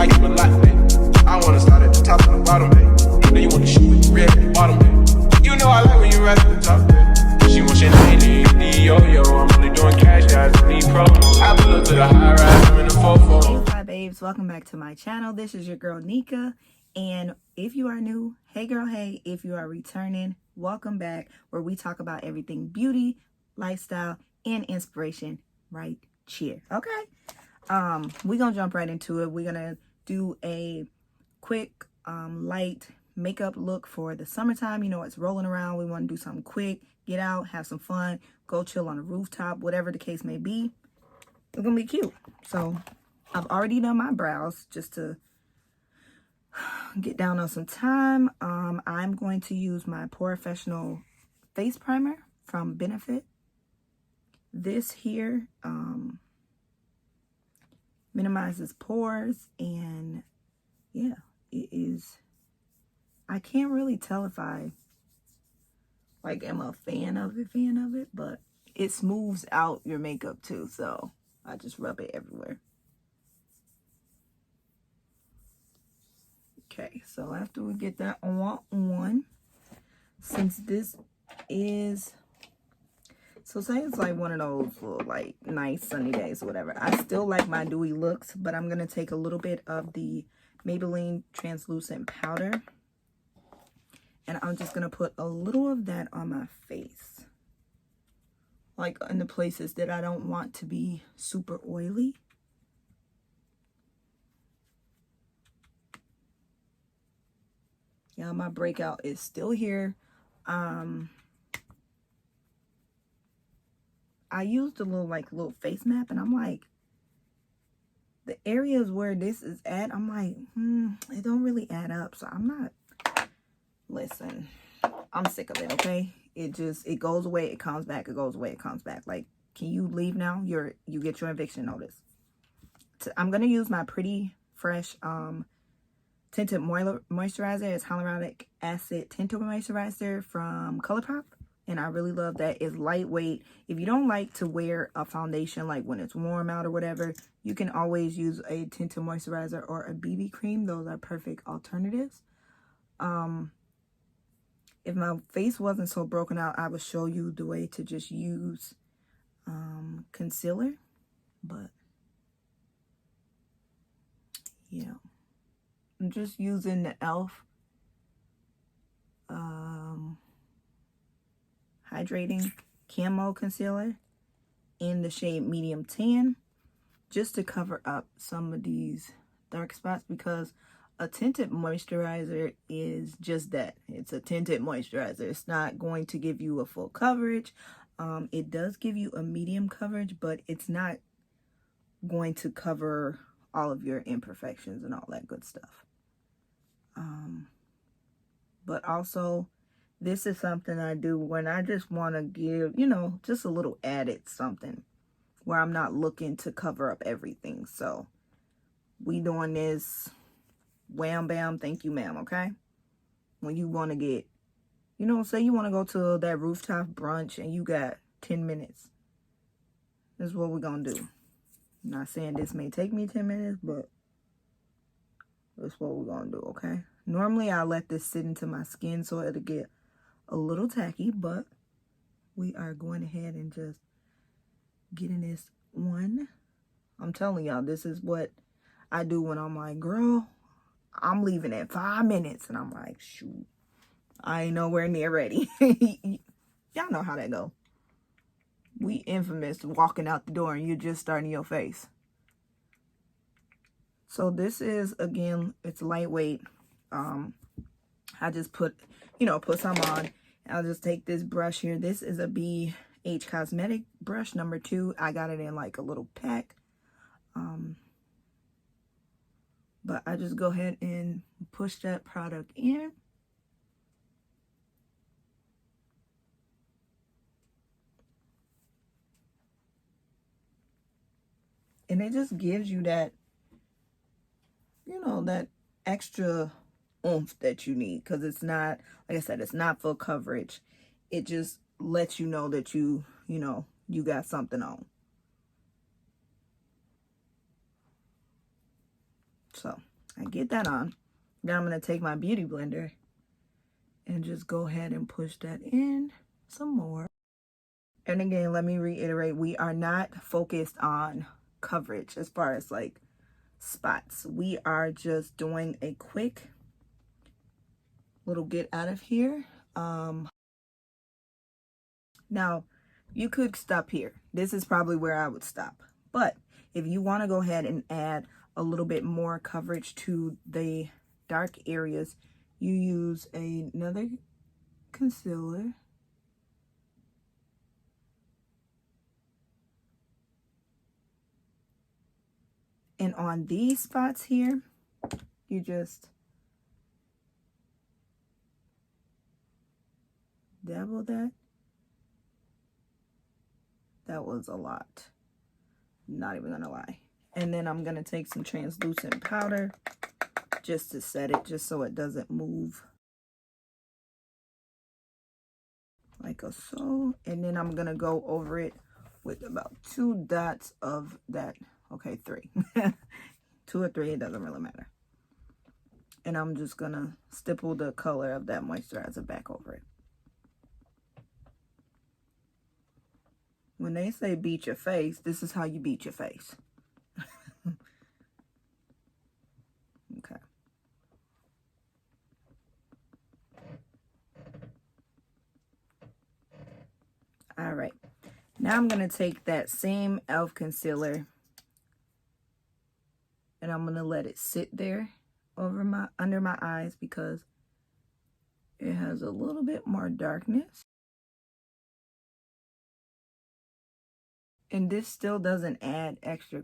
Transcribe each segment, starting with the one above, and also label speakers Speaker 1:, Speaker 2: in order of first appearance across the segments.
Speaker 1: like you a lot, babe. I wanna start at the top and the bottom, babe. Then you wanna shoot with the red at the bottom, babe. You know I like when you rise to the top, babe. She wants Chanel, yo-yo. I'm only doing cash, guys. Need promos. I pull up to the high rise. I'm in the 4-4.
Speaker 2: Hey fli-Babes, welcome back to my channel. This is your girl Nika, and if you are new, hey girl, hey. If you are returning, welcome back, where we talk about everything beauty, lifestyle, and inspiration right here. Okay, we're gonna jump right into it. We're gonna do a quick light makeup look for the summertime. You know, it's rolling around. We want to do something quick, get out, have some fun, go chill on the rooftop, whatever the case may be. It's gonna be cute. So I've already done my brows just to get down on some time. I'm going to use my Professional face primer from Benefit. This here minimizes pores, and yeah, it is, I can't really tell if I like am a fan of it, but it smooths out your makeup too, so I just rub it everywhere. Okay, so after we get that on, since this is, so say it's like one of those little like nice sunny days or whatever, I still like my dewy looks, but I'm gonna take a little bit of the Maybelline translucent powder, and I'm just gonna put a little of that on my face, like in the places that I don't want to be super oily. Yeah, my breakout is still here. I used a little face map, and I'm like, the areas where this is at, I'm like, it don't really add up. So I'm not, listen, I'm sick of it, okay? It goes away, it comes back, it goes away, it comes back. Like, can you leave now? You get your eviction notice. So I'm gonna use my Pretty Fresh tinted moisturizer. It's hyaluronic acid tinted moisturizer from Colourpop, and I really love that. It's lightweight. If you don't like to wear a foundation like when it's warm out or whatever, you can always use a tinted moisturizer or a BB cream. Those are perfect alternatives. If my face wasn't so broken out, I would show you the way to just use concealer, but yeah, I'm just using the e.l.f. hydrating camo concealer in the shade medium tan, just to cover up some of these dark spots, because a tinted moisturizer is just that. It's a tinted moisturizer. It's not going to give you a full coverage. It does give you a medium coverage, but it's not going to cover all of your imperfections and all that good stuff. But also, this is something I do when I just want to give, you know, just a little added something where I'm not looking to cover up everything. So we doing this wham bam, thank you ma'am, okay? When you want to get, you know, say you want to go to that rooftop brunch and you got 10 minutes. This is what we're going to do. I'm not saying this may take me 10 minutes, but that's what we're going to do, okay? Normally, I let this sit into my skin so it'll get a little tacky, but we are going ahead and just getting this on. I'm telling y'all, this is what I do when I'm like, girl, I'm leaving in 5 minutes. And I'm like, shoot, I ain't nowhere near ready. Y'all know how that go. We infamous walking out the door and you're just starting your face. So this is, again, it's lightweight. I just put some on. I'll just take this brush here. This is a BH Cosmetic brush number 2. I got it in like a little pack. But I just go ahead and push that product in. And it just gives you that, you know, that extra oomph that you need, because it's not, like I said, it's not full coverage. It just lets you know that you know, you got something on. So I get that on. Then I'm going to take my beauty blender and just go ahead and push that in some more. And again, let me reiterate, we are not focused on coverage as far as like spots. We are just doing a quick little get out of here. Now, you could stop here. This is probably where I would stop. But if you want to go ahead and add a little bit more coverage to the dark areas, you use another concealer. And on these spots here, you just dabble that. That was a lot. Not even gonna lie. And then I'm gonna take some translucent powder just to set it, just so it doesn't move. Like so. And then I'm gonna go over it with about 2 dots of that. Okay, 3. 2 or 3, it doesn't really matter. And I'm just gonna stipple the color of that moisturizer back over it. When they say beat your face, this is how you beat your face. Okay. All right. Now I'm going to take that same e.l.f. concealer and I'm going to let it sit there over under my eyes because it has a little bit more darkness. And this still doesn't add extra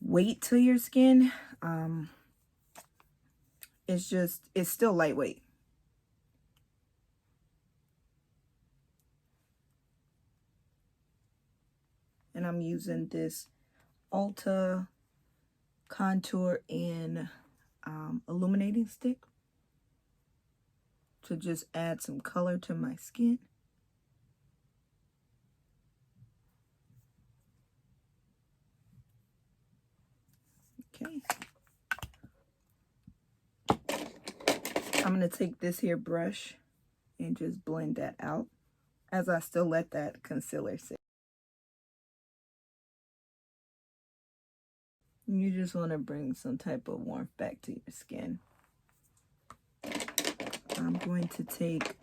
Speaker 2: weight to your skin. It's still lightweight. And I'm using this Ulta contour and illuminating stick to just add some color to my skin. Okay. I'm going to take this here brush and just blend that out as I still let that concealer sit. You just want to bring some type of warmth back to your skin. I'm going to take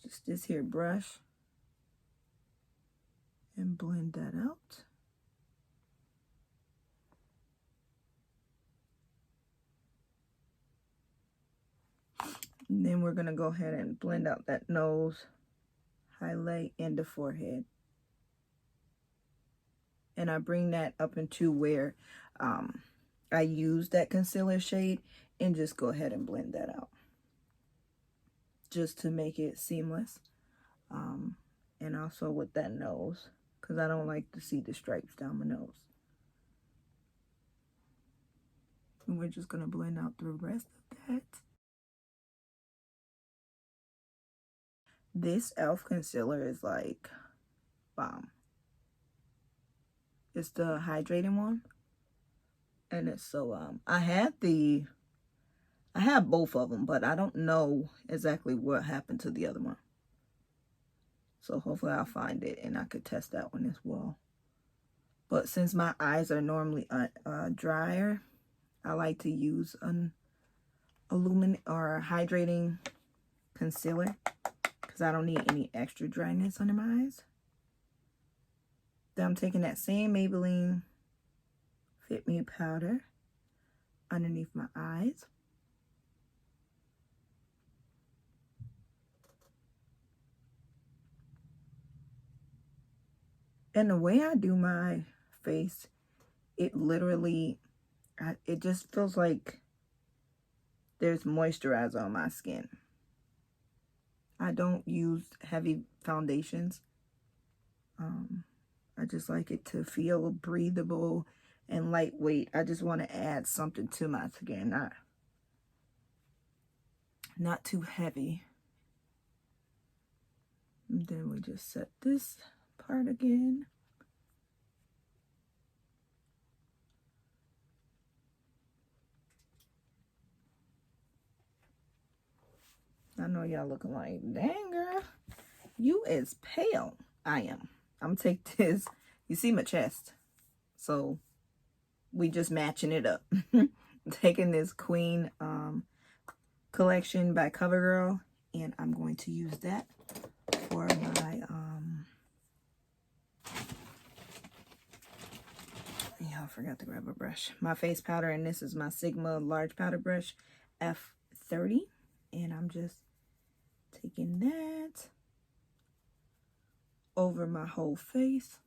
Speaker 2: just this here brush and blend that out. And then we're going to go ahead and blend out that nose, highlight, and the forehead. And I bring that up into where I use that concealer shade and just go ahead and blend that out. Just to make it seamless. And also with that nose, because I don't like to see the stripes down my nose. And we're just going to blend out the rest of that. This e.l.f. concealer is like bomb. It's the hydrating one. And it's so, I have both of them, but I don't know exactly what happened to the other one. So hopefully I'll find it and I could test that one as well. But since my eyes are normally drier, I like to use an hydrating concealer because I don't need any extra dryness under my eyes. Then I'm taking that same Maybelline Fit Me powder underneath my eyes. And the way I do my face, it literally, it just feels like there's moisturizer on my skin. I don't use heavy foundations. I just like it to feel breathable and lightweight. I just want to add something to my skin, not too heavy. And then we just set this part again. I know y'all looking like, dang girl, you is pale. I am. I'm gonna take this. You see my chest, so we just matching it up. Taking this Queen collection by CoverGirl, and I'm going to use that for my yeah, I forgot to grab a brush. My face powder, and this is my Sigma large powder brush F30, and I'm just taking that over my whole face.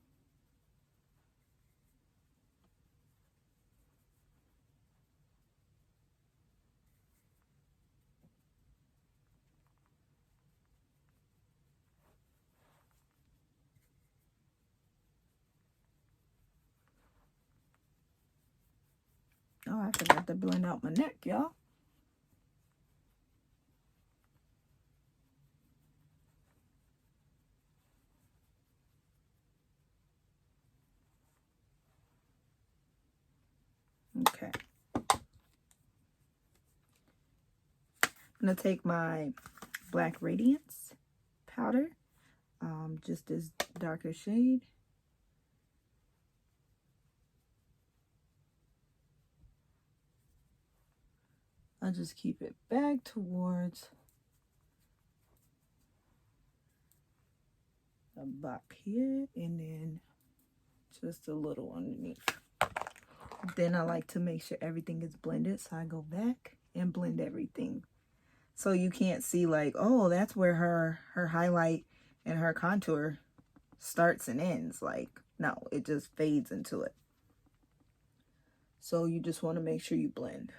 Speaker 2: Oh, I forgot to blend out my neck, y'all. Okay. I'm going to take my Black Radiance powder, just this darker shade. I'll just keep it back towards the back here, and then just a little underneath. Then I like to make sure everything is blended, so I go back and blend everything. So you can't see like, oh, that's where her highlight and her contour starts and ends. Like, no, it just fades into it. So you just want to make sure you blend.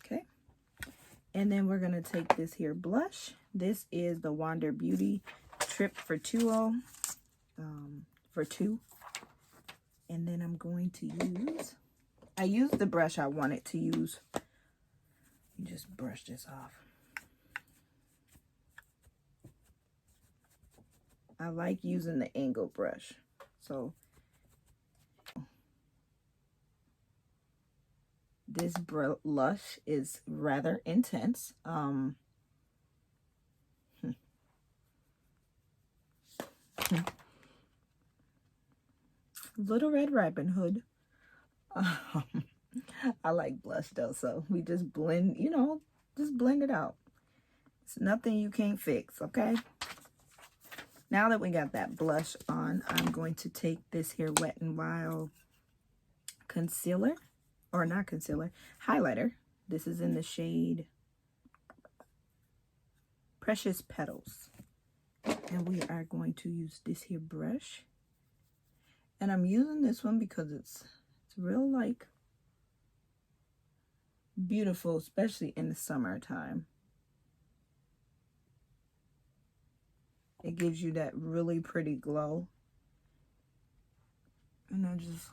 Speaker 2: Okay. And then we're going to take this here blush. This is the Wander Beauty Trip for 2 for 2. And then I'm going to use, I used the brush I wanted to use. You just brush this off. I like using the angle brush. So this blush is rather intense. Little Red Riding Hood. I like blush though, so we just blend, you know, just blend it out. It's nothing you can't fix, okay? Now that we got that blush on, I'm going to take this here Wet n Wild concealer, or not concealer, highlighter. This is in the shade Precious Petals. And we are going to use this here brush. And I'm using this one because it's real like beautiful, especially in the summertime. It gives you that really pretty glow. And I just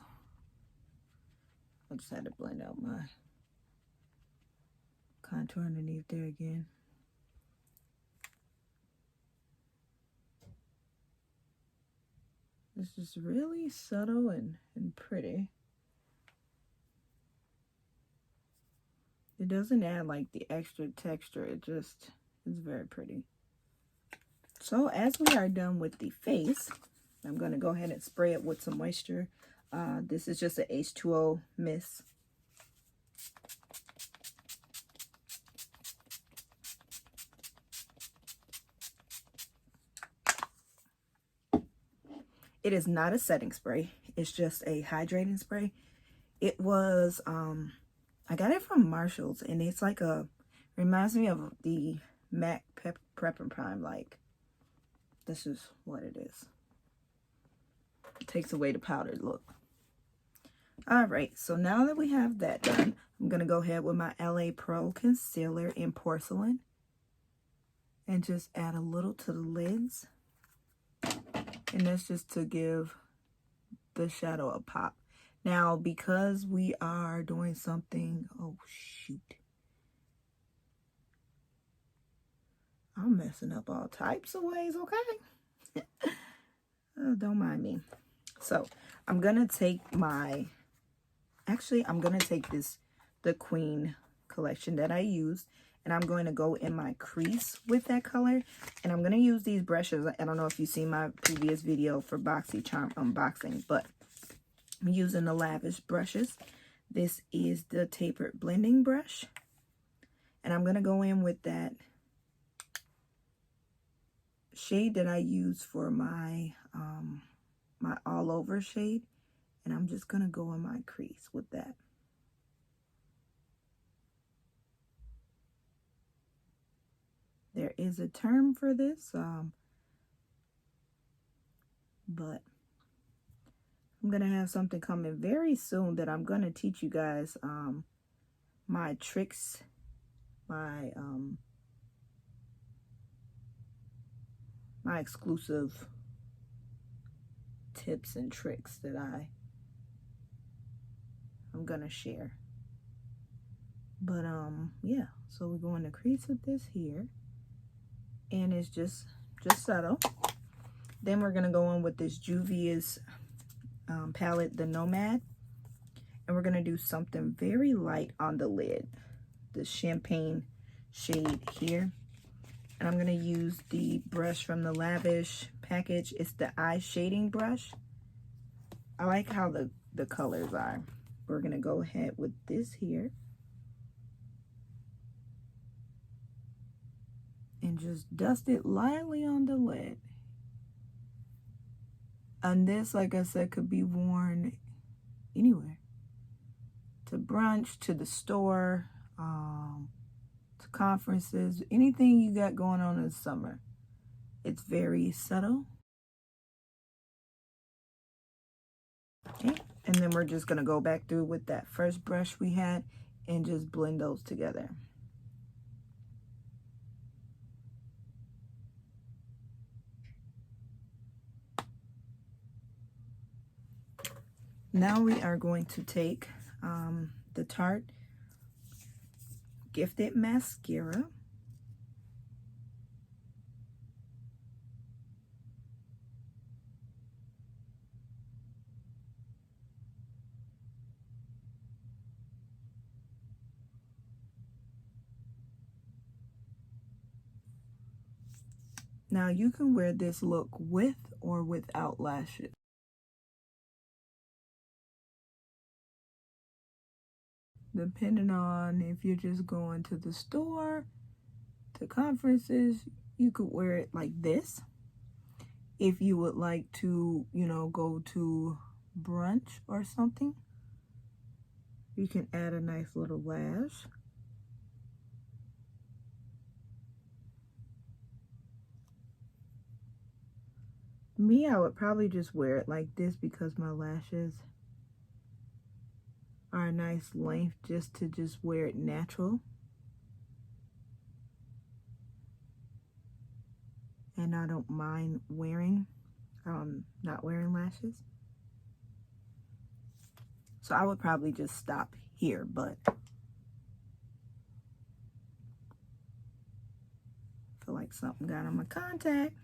Speaker 2: had to blend out my contour underneath there again. It's just really subtle and pretty. It doesn't add like the extra texture. It just is very pretty. So as we are done with the face, I'm going to go ahead and spray it with some moisture. This is just an H2O mist. It is not a setting spray. It's just a hydrating spray. It was, I got it from Marshall's, and it's like reminds me of the MAC Prep and Prime. Like, this is what it is. It takes away the powdered look. All right, so now that we have that done, I'm going to go ahead with my LA Pro Concealer in Porcelain and just add a little to the lids. And that's just to give the shadow a pop. Now, because we are doing something, oh shoot, I'm messing up all types of ways, okay? Oh, don't mind me. So I'm gonna take I'm gonna take the Queen collection that I used, And I'm going to go in my crease with that color. And I'm going to use these brushes. I don't know if you've seen my previous video for BoxyCharm unboxing, but I'm using the Lavish brushes. This is the tapered blending brush. And I'm going to go in with that shade that I use for my my all over shade, and I'm just going to go in my crease with that. There is a term for this, but I'm going to have something coming very soon that I'm going to teach you guys my tricks, my my exclusive tips and tricks that I'm going to share. But yeah, so we're going to crease with this here, and it's just subtle. Then we're going to go in with this Juvias palette, the Nomad, and we're going to do something very light on the lid, the champagne shade here. And I'm going to use the brush from the Lavish package. It's the eye shading brush. I like how the colors are. We're going to go ahead with this here and just dust it lightly on the lid. And this, like I said, could be worn anywhere. To brunch, to the store, to conferences, anything you got going on in the summer. It's very subtle. Okay, and then we're just going to go back through with that first brush we had and just blend those together. Now we are going to take the Tarte Gifted Mascara. Now you can wear this look with or without lashes. Depending on if you're just going to the store, to conferences, you could wear it like this. If you would like to, you know, go to brunch or something, you can add a nice little lash. Me, I would probably just wear it like this because my lashes are a nice length, just to wear it natural. And I don't mind wearing, not wearing lashes. So I would probably just stop here, but I feel like something got on my contact.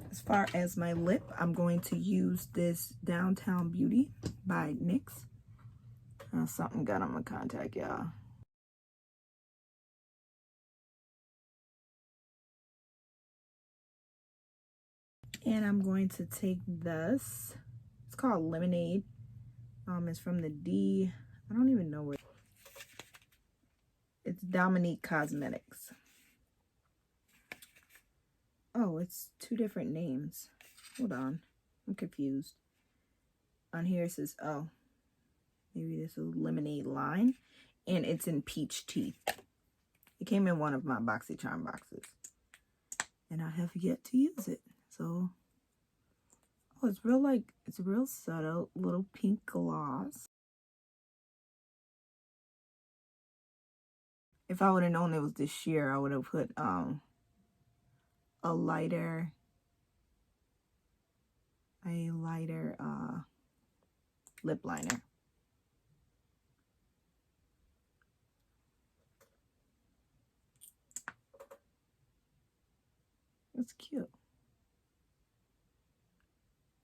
Speaker 2: As far as my lip, I'm going to use this Downtown Beauty by NYX. Something got on my contact, y'all. And I'm going to take this. It's called Lemonade. It's from the I don't even know where. It's Dominique Cosmetics. Oh, it's two different names. Hold on. I'm confused. On here it says, oh, maybe this is Lemonade Line. And it's in Peach Tea. It came in one of my BoxyCharm boxes. And I have yet to use it. So, oh, it's a real subtle little pink gloss. If I would have known it was this sheer, I would have put a lighter lip liner. It's cute.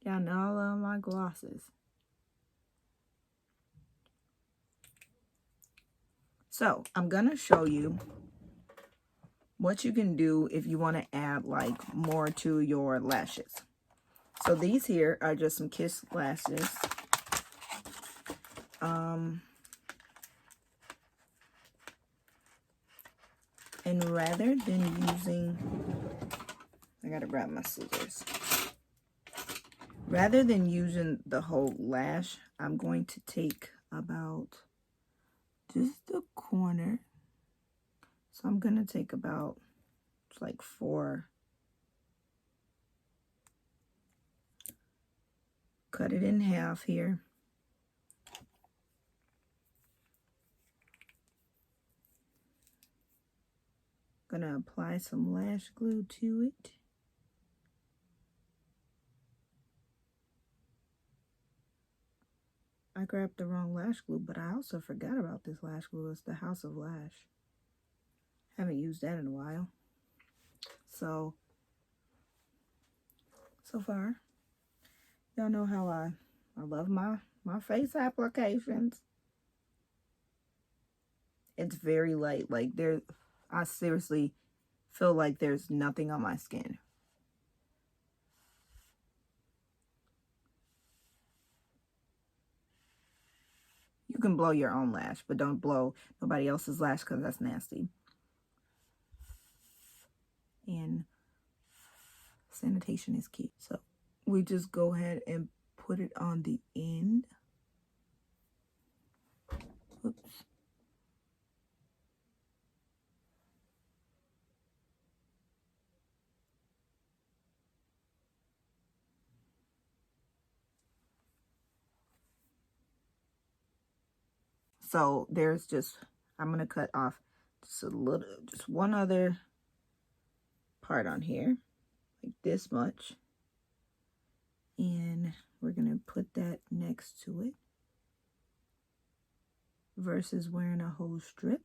Speaker 2: Y'all know I love my glosses. So I'm gonna show you what you can do if you want to add like more to your lashes. So these here are just some Kiss lashes. And rather than using, I gotta grab my scissors. Rather than using the whole lash, I'm going to take about just the corner. So I'm gonna take about like 4. Cut it in half here. Gonna apply some lash glue to it. I grabbed the wrong lash glue, but I also forgot about this lash glue. It's the House of Lash. Haven't used that in a while. So far, y'all know how I love my face applications. It's very light. Like I seriously feel like there's nothing on my skin. You can blow your own lash, but don't blow nobody else's lash because that's nasty. And sanitation is key. So we just go ahead and put it on the end. Oops. So there's just, I'm going to cut off just a little, just one other part on here, like this much. And we're going to put that next to it versus wearing a whole strip.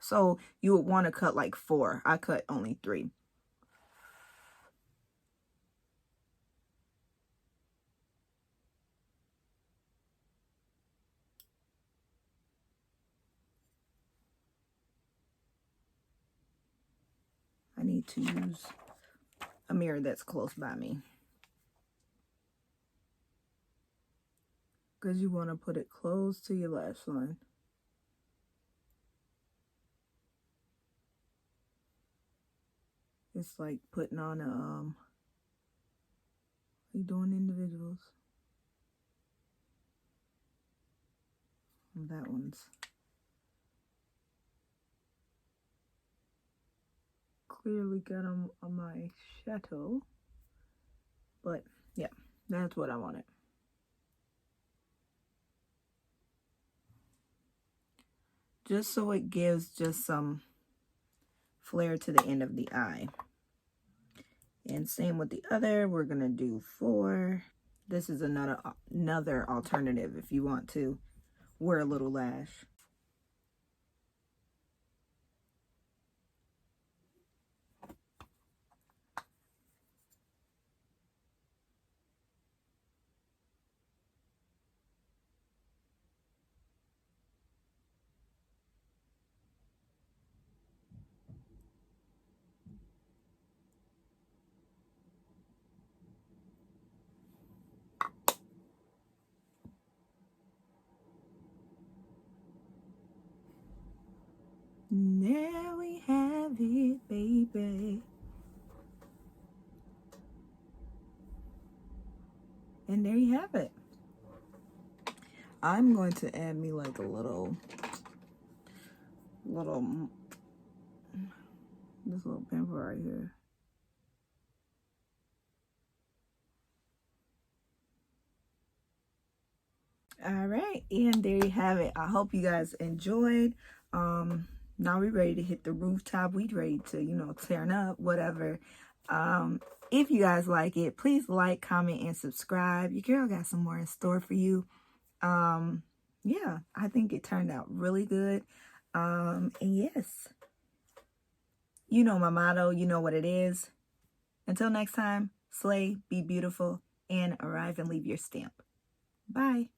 Speaker 2: So you would want to cut like 4. I cut only 3. I need to use a mirror that's close by me, because you want to put it close to your lash line. It's like putting on a, you doing individuals? That one's clearly got on my chateau, but yeah, that's what I wanted. Just so it gives just some flare to the end of the eye. And same with the other, we're gonna do 4. This is another alternative if you want to wear a little lash. There we have it, baby. And there you have it. I'm going to add me like a little this little pimple right here. All right, and there you have it. I hope you guys enjoyed. Now we're ready to hit the rooftop. We ready to, you know, turn up, whatever. If you guys like it, please like, comment, and subscribe. Your girl got some more in store for you. Yeah, I think it turned out really good. And yes, you know my motto, you know what it is. Until next time, Slay, be beautiful, and arrive and leave your stamp. Bye.